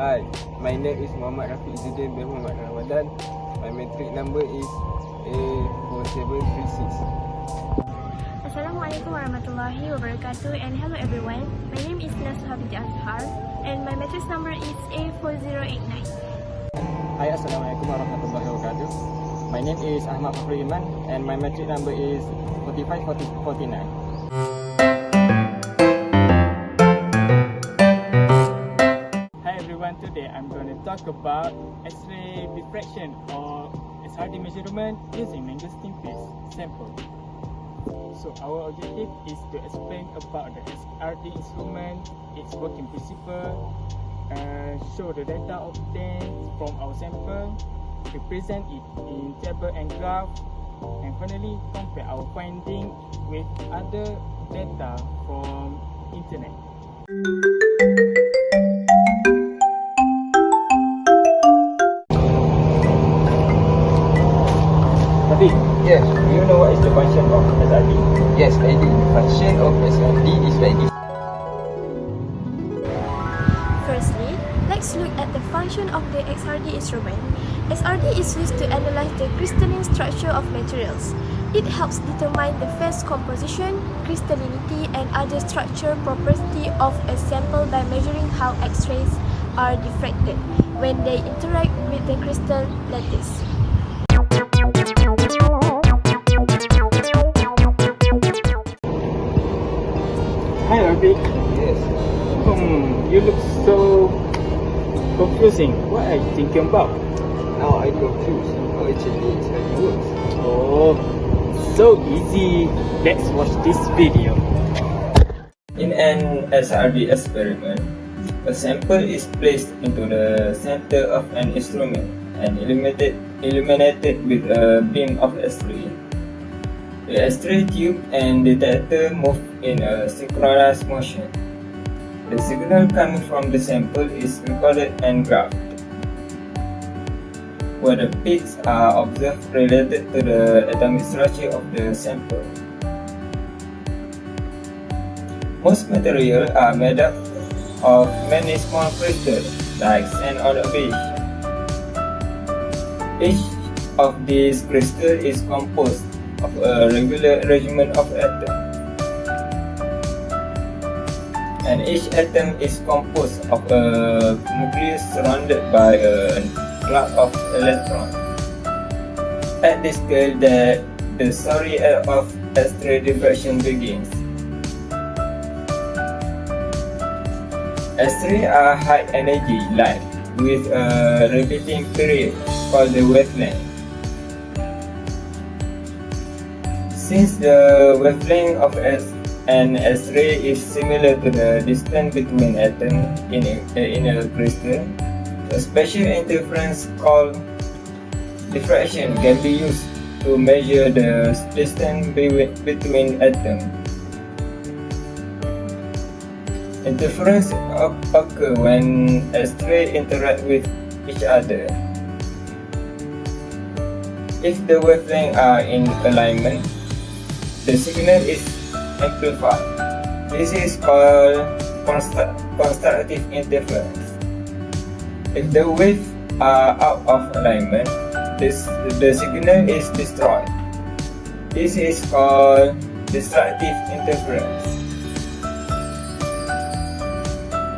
Hi, my name is Muhammad Rafiq Izzuddin bin Muhammad Ramadan. My metric number is A4736. Assalamualaikum warahmatullahi wabarakatuh, and hello everyone. My name is Nasha Azhar and my matrix number is A4089. Hi, Assalamualaikum warahmatullahi wabarakatuh. My name is Ahmad Fakhrul Iman and my matric number is 4549. Hi everyone, today I'm going to talk about X-ray diffraction or SRD measurement using Mangosteen sample. So our objective is to explain about the SRD instrument, its working principle, show the data obtained from our sample, represent it in table and graph, and finally compare our finding with other data from internet. Rafiq, Yes, do you know what is the function of SRD? yes, I do. The function of SRD is like this. Firstly, let's look at the function of the XRD instrument. XRD is used to analyze the crystalline structure of materials. It helps determine the phase composition, crystallinity, and other structural property of a sample by measuring how X-rays are diffracted when they interact with the crystal lattice. Hi Rafiq. Yes. You look so confusing. What are you thinking about? Now I confused how actually SRD works. Oh, so easy. Let's watch this video. In an SRD experiment, a sample is placed into the center of an instrument and illuminated with a beam of X-ray. The X-ray tube and detector move in a synchronous motion. The signal coming from the sample is recorded and graphed, where the peaks are observed related to the atomic structure of the sample. Most materials are made up of many small crystals like sand on a beach. Each of these crystals is composed of a regular regimen of atoms, and each atom is composed of a nucleus surrounded by a cloud of electrons. At this scale, the story of X-ray diffraction begins. X-rays are high energy light with a repeating period called the wavelength. Since the wavelength of an X-ray is similar to the distance between atoms in a crystal, a special interference called diffraction can be used to measure the distance between atoms. Interference occurs when X-rays interact with each other. If the wavelengths are in alignment, the signal is amplified. This is called constructive interference. If the waves are out of alignment, the signal is destroyed. This is called destructive interference.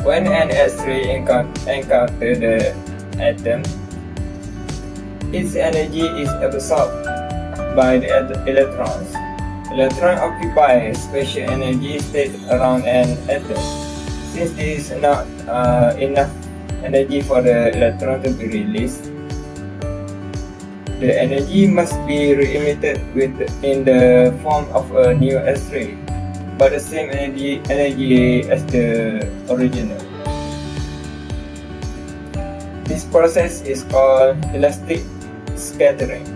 When an X-ray encounters the atom, its energy is absorbed by the electrons. Electrons occupy special energy state around an atom. Since there is not enough energy for the electron to be released, the energy must be re-emitted in the form of a new X-ray, but the same energy as the original. This process is called elastic scattering.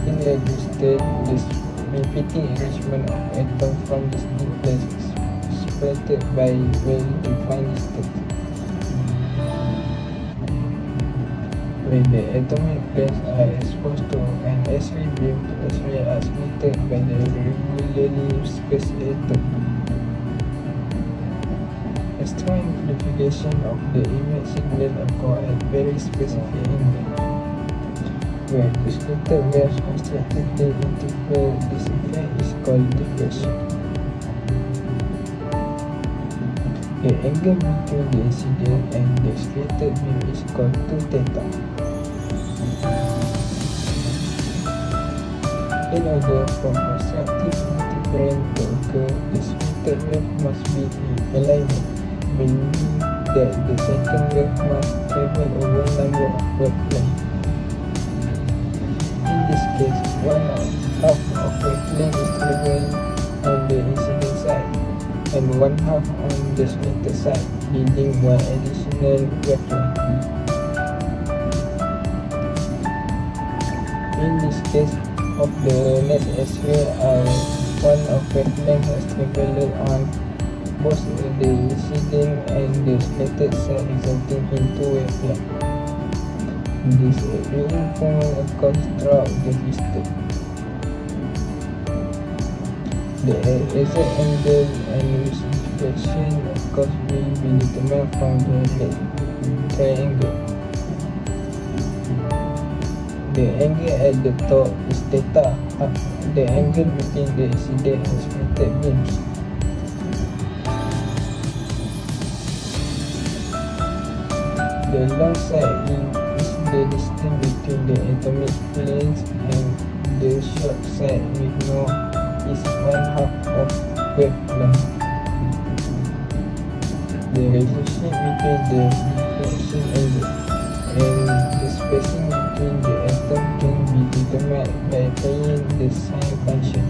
In the state, this repeating arrangement of atoms from distinct places separated by very defined distance. When the atomic planes are exposed to an X-ray beam, X-rays are emitted by the regularly spaced atom. extreme amplification of the image signal occur at very specific angle. Where distorted waves constructively interfere, this effect is called diffraction. The angle between the incident and the scattered beam is called 2 theta. In order for constructive interference to occur, the scattered wave must be in alignment, meaning that the second wave must travel over a number of wavelengths. In this case, one half of wavelength is traveled on the incident side and one half on the scattered side, leaving one additional wavelength. In this case of the net X-ray, one of wavelength has traveled on both the incident and the scattered side, resulting in 2 wavelengths. This reinforcement occurs throughout the system. The exact angle and which diffraction of course will be determined from the triangle. The angle at the top is theta, the angle between the incident and scattered beams. The long side is the distance between the atomic planes, and the short side with no is one half of wavelength. The relationship between the diffraction angle and the spacing between the atoms can be determined by applying the sign function.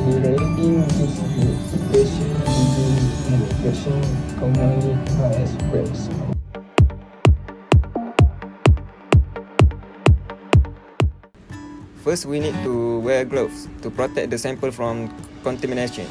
Rewriting this equation using an equation commonly known as Braggs. First, we need to wear gloves to protect the sample from contamination.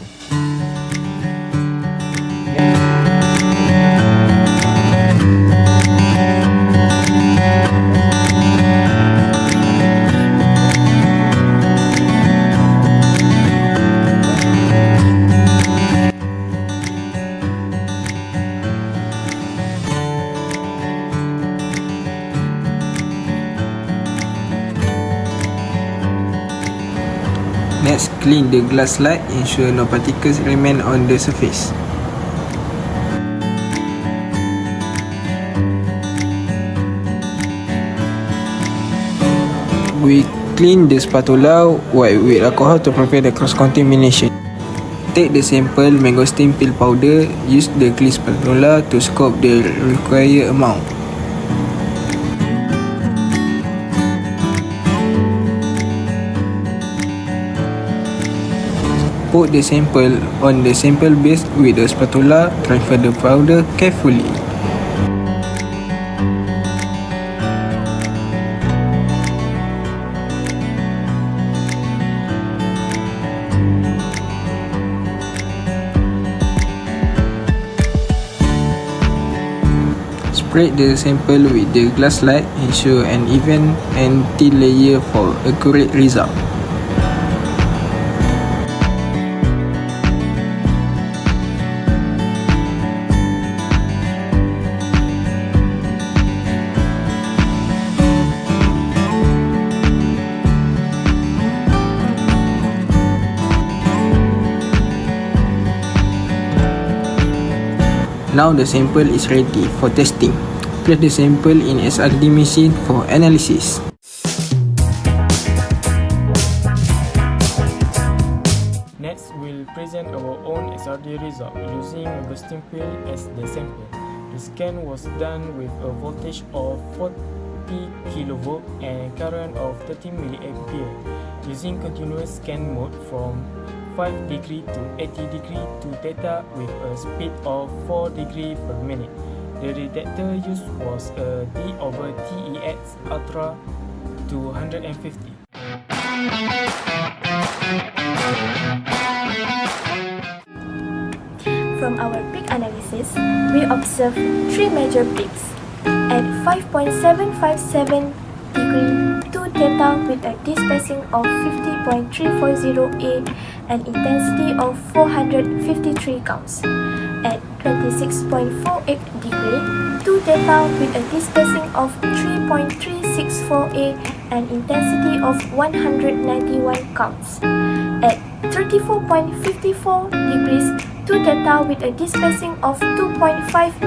Next, clean the glass slide, ensure no particles remain on the surface. We clean the spatula wipe with alcohol to prevent the cross-contamination. Take the sample mangosteen peel powder, use the clean spatula to scoop the required amount. Put the sample on the sample base with the spatula, transfer the powder carefully. Spread the sample with the glass slide, ensure an even and thin layer for accurate result. Now the sample is ready for testing. Place the sample in SRD machine for analysis. Next, we'll present our own SRD result using Mangosteen peel as the sample. The scan was done with a voltage of 40 kV and current of 30 mA using continuous scan mode from 5 degree to 80 degree to theta with a speed of 4 degree per minute. The detector used was a D/TEX Ultra 250. From our peak analysis, we observed 3 major peaks at 5.757 degree, 2 theta with a d-spacing of 50.340 A and intensity of 453 counts. At 26.48 degree, 2 theta with a d-spacing of 3.364 A and intensity of 191 counts. At 34.54 degrees, 2 theta with a d-spacing of 2.595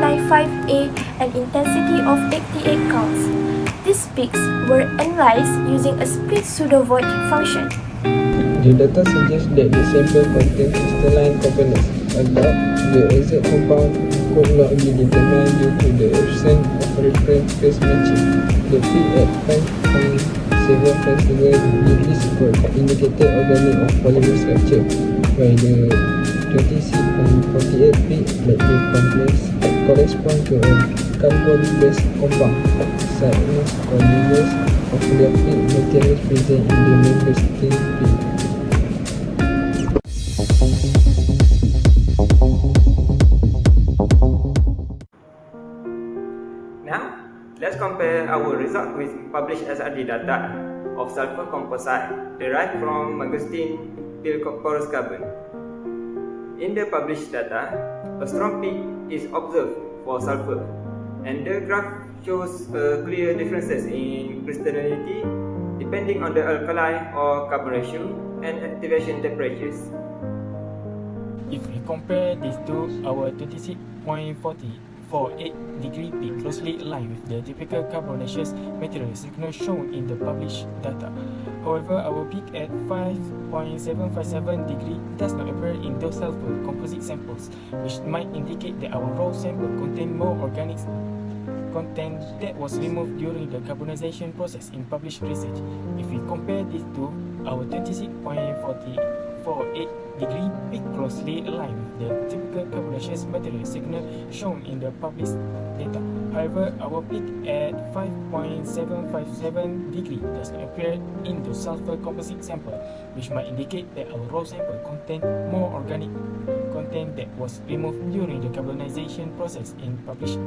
A and intensity of 88 counts. These peaks were analyzed using a split pseudo-void function. The data suggests that the sample contains crystalline components, although the exact compound could not be determined due to the absence of reference phase matching. The peak at 5.757 degrees indicated organic or polymer structure, while the 26.48 peak likely corresponds to a carbon-based compound, such or numerous of graphite materials present in the Mangosteen peak. Now, let's compare our result with published SRD data of sulfur composite derived from Mangosteen pure porous carbon. In the published data, a strong peak is observed for sulfur, and the graph shows clear differences in crystallinity depending on the alkali or carbon ratio and activation temperatures. If we compare these two, our 26.48 degree peak closely aligns with the typical carbonaceous material signal shown in the published data. However, our peak at 5.757 degree does not appear in those sulfur composite samples, which might indicate that our raw sample contained more organic content that was removed during the carbonization process in published research. If we compare these two, our 26.48 degree peak closely aligns with the typical carbonaceous material signal shown in the published data. However, our peak at 5.757 degree does not appear in the sulfur composite sample, which might indicate that our raw sample contained more organic content that was removed during the carbonization process in published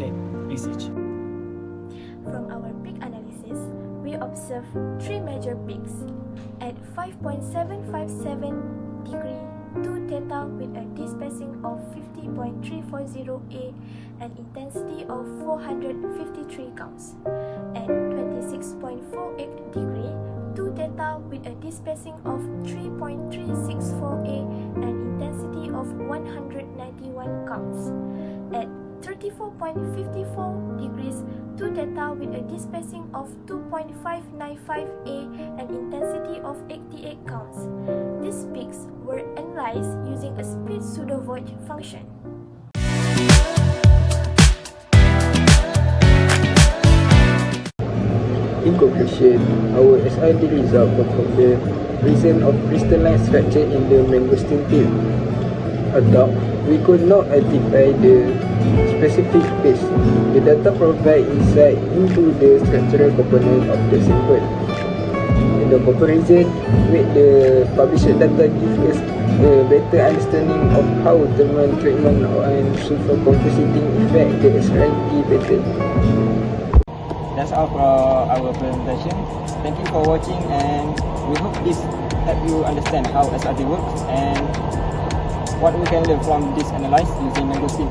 research. From our peak analysis, we observe three major peaks. At 5.757 degree, 2 theta with a d-spacing of 50.340 A and intensity of 453 counts. At 26.48 degree, 2 theta with a d-spacing of 3.364 A and intensity of 191 counts. At 34.54 degrees, 2 theta with a d-spacing of 2.595 A and intensity of 88 counts. These peaks were analyzed using a split pseudo-void function. In conclusion, our SRD result confirmed the presence of crystalline structure in the Mangosteen field. Although we could not identify the specific phase, the data provide insight into the structural component of the sample. In the comparison with the published data gives us a better understanding of how thermal treatment and sulfur compositing affect the SRD pattern. That's all for our presentation. Thank you for watching, and we hope this help you understand how SRD works and what we can learn from this analysis using Mangosteen.